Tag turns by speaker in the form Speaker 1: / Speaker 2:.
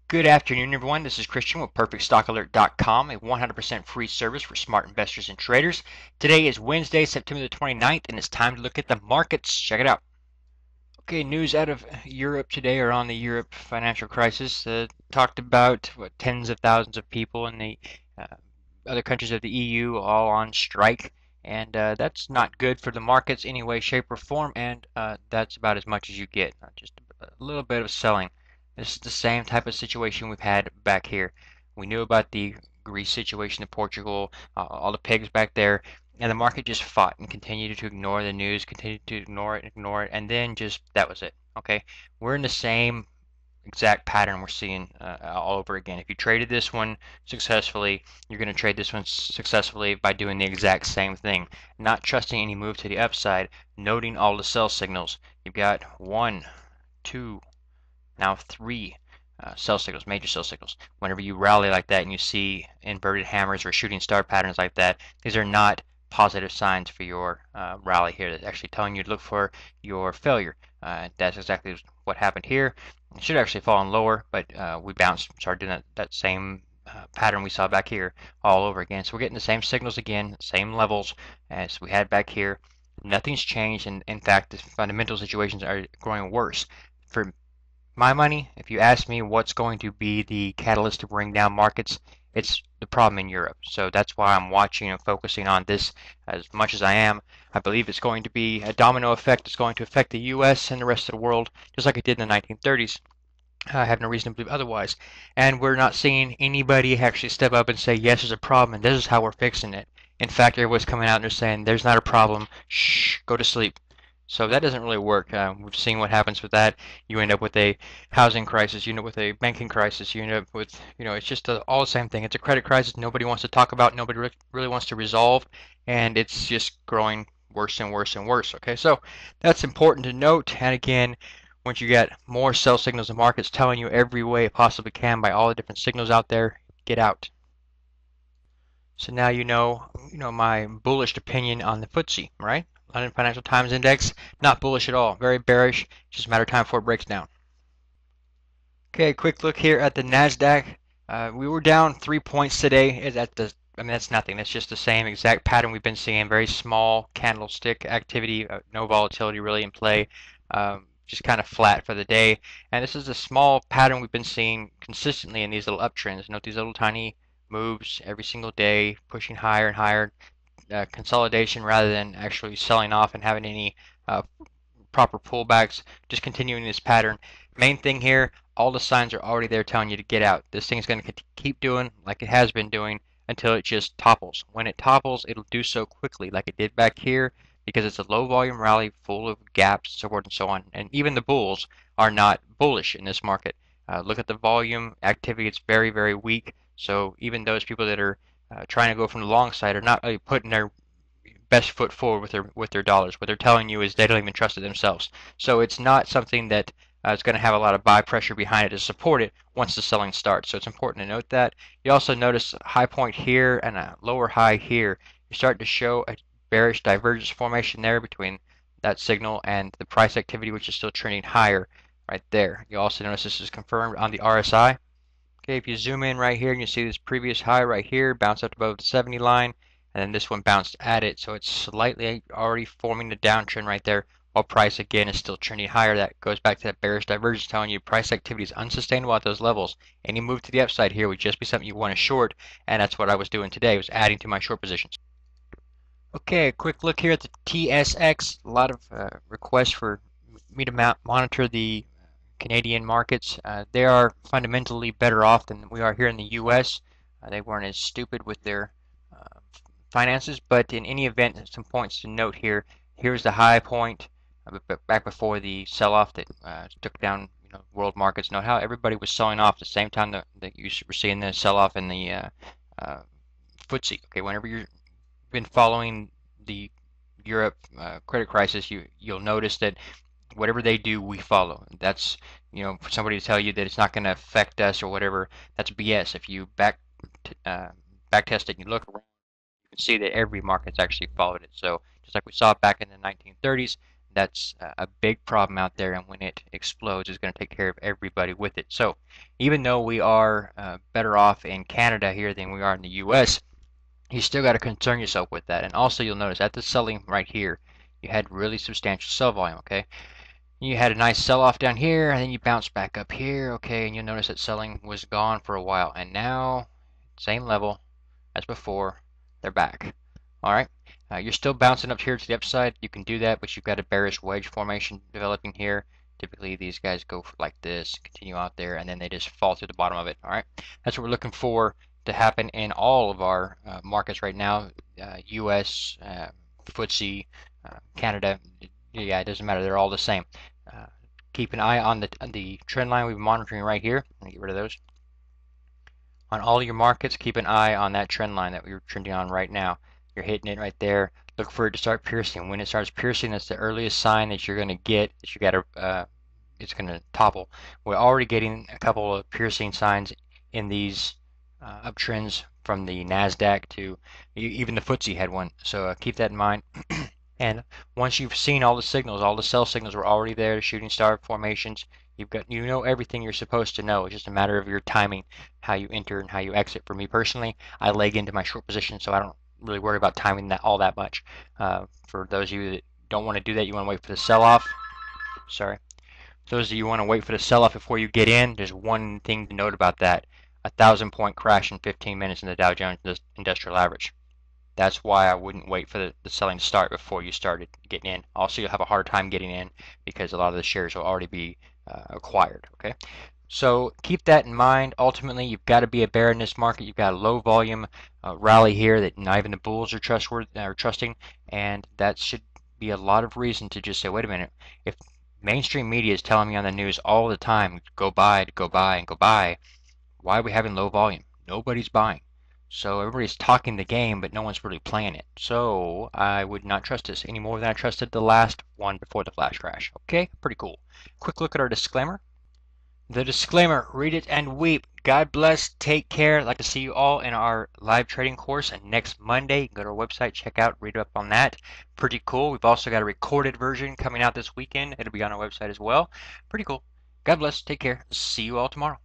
Speaker 1: Good afternoon, everyone. This is Christian with PerfectStockAlert.com, a 100% free service for smart investors and traders. Today is Wednesday, September the 29th, and it's time to look at the markets. Check it out. Okay, news out of Europe today or on the Europe financial crisis. Talked about tens of thousands of people in the uh, other countries of the EU all on strike, and that's not good for the markets any way, shape, or form. And that's about as much as you get. Just a little bit of selling. This is the same type of situation we've had back here. We knew about the Greece situation, in Portugal, all the pigs back there. And the market just fought and continued to ignore the news, continued to ignore it, and then just that was it. Okay, we're in the same exact pattern we're seeing all over again. If you traded this one successfully, you're going to trade this one successfully by doing the exact same thing, not trusting any move to the upside, noting all the sell signals. You've got one, two, now three sell signals, major sell signals. Whenever you rally like that and you see inverted hammers or shooting star patterns like that, these are not positive signs for your rally here. That's actually telling you to look for your failure. That's exactly what happened here. It should actually fall in lower, but we bounced, started doing that same pattern we saw back here all over again. So we're getting the same signals again, same levels as we had back here. Nothing's changed, and in fact, the fundamental situations are growing worse. For my money, if you ask me what's going to be the catalyst to bring down markets, it's the problem in Europe. So that's why I'm watching and focusing on this as much as I am. I believe it's going to be a domino effect. It's going to affect the U.S. and the rest of the world, just like it did in the 1930s. I have no reason to believe otherwise. And we're not seeing anybody actually step up and say, yes, there's a problem, and this is how we're fixing it. In fact, everybody's coming out and they're saying, there's not a problem. Shh, go to sleep. So that doesn't really work. We've seen what happens with that. You end up with a housing crisis. You end up with a banking crisis. You end up with, it's just all the same thing. It's a credit crisis nobody wants to talk about, nobody really wants to resolve, and it's just growing worse and worse and worse. Okay, so that's important to note. And again, once you get more sell signals, the market's telling you every way it possibly can by all the different signals out there, get out. So now you know my bullish opinion on the FTSE, right? London Financial Times Index, not bullish at all, very bearish, just a matter of time before it breaks down. Okay, quick look here at the Nasdaq. We were down 3 points today. That's nothing. That's just the same exact pattern we've been seeing. Very small candlestick activity, no volatility really in play. Just kind of flat for the day. And this is a small pattern we've been seeing consistently in these little uptrends. Note these little tiny moves every single day, pushing higher and higher. Consolidation rather than actually selling off and having any proper pullbacks, just continuing this pattern. Main thing here, all the signs are already there telling you to get out. This thing's going to keep doing like it has been doing until it just topples. When it topples, it'll do so quickly like it did back here because it's a low volume rally full of gaps, so forth and so on. And even the bulls are not bullish in this market. Look at the volume activity, it's very, very weak. So even those people that are trying to go from the long side are not really putting their best foot forward with their dollars. What they're telling you is they don't even trust it themselves. So it's not something that is going to have a lot of buy pressure behind it to support it once the selling starts. So it's important to note that. You also notice a high point here and a lower high here. You're starting to show a bearish divergence formation there between that signal and the price activity, which is still trending higher right there. You also notice this is confirmed on the RSI. Okay, if you zoom in right here and you see this previous high right here bounce up above the 70 line, and then this one bounced at it, so it's slightly already forming the downtrend right there, while price again is still trending higher. That goes back to that bearish divergence telling you price activity is unsustainable at those levels. Any move to the upside here would just be something you want to short, and that's what I was doing today, was adding to my short positions. Okay, a quick look here at the TSX. A lot of requests for me to monitor the Canadian markets. They are fundamentally better off than we are here in the U.S. They weren't as stupid with their uh, finances, but in any event, some points to note here. Here's the high point back before the sell-off that took down world markets. Note how everybody was selling off at the same time that you were seeing the sell-off in the uh, FTSE. Okay, whenever you've been following the Europe credit crisis, you'll notice that whatever they do, we follow. That's, for somebody to tell you that it's not going to affect us or whatever, that's BS. If you back test it and you look around, you can see that every market's actually followed it. So just like we saw back in the 1930s, that's a big problem out there, and when it explodes, it's going to take care of everybody with it. So even though we are better off in Canada here than we are in the US, you still got to concern yourself with that. And also you'll notice at the selling right here, you had really substantial sell volume, okay? You had a nice sell-off down here, and then you bounced back up here, okay? And you'll notice that selling was gone for a while, and now same level as before, they're back. All right, you're still bouncing up here to the upside. You can do that, but you've got a bearish wedge formation developing here. Typically, these guys go like this, continue out there, and then they just fall to the bottom of it. All right, that's what we're looking for to happen in all of our markets right now. U.S., FTSE, Canada. Yeah, it doesn't matter. They're all the same. Keep an eye on the trend line we've been monitoring right here. Let me get rid of those. On all your markets, keep an eye on that trend line that we're trending on right now. You're hitting it right there. Look for it to start piercing. When it starts piercing, that's the earliest sign that you're going to get that you got to it's going to topple. We're already getting a couple of piercing signs in these uptrends from the Nasdaq to even the FTSE had one. So keep that in mind. And once you've seen all the signals, all the sell signals were already there, the shooting star formations, you know everything you're supposed to know. It's just a matter of your timing, how you enter and how you exit. For me personally, I leg into my short position, so I don't really worry about timing that all that much. For those of you that don't want to do that, you want to wait for the sell-off. Sorry. Those of you who want to wait for the sell-off before you get in, there's one thing to note about that. 1,000-point crash in 15 minutes in the Dow Jones Industrial Average. That's why I wouldn't wait for the selling to start before you started getting in. Also, you'll have a hard time getting in because a lot of the shares will already be acquired. Okay, so keep that in mind. Ultimately, you've got to be a bear in this market. You've got a low volume rally here that not even the bulls are trusting, and that should be a lot of reason to just say, wait a minute, if mainstream media is telling me on the news all the time, go buy, go buy, and go buy, why are we having low volume? Nobody's buying. So everybody's talking the game, but no one's really playing it. So I would not trust this any more than I trusted the last one before the flash crash. Okay, pretty cool. Quick look at our disclaimer. The disclaimer, read it and weep. God bless, take care. I'd like to see you all in our live trading course and next Monday. Go to our website, check out, read up on that. Pretty cool. We've also got a recorded version coming out this weekend. It'll be on our website as well. Pretty cool. God bless, take care. See you all tomorrow.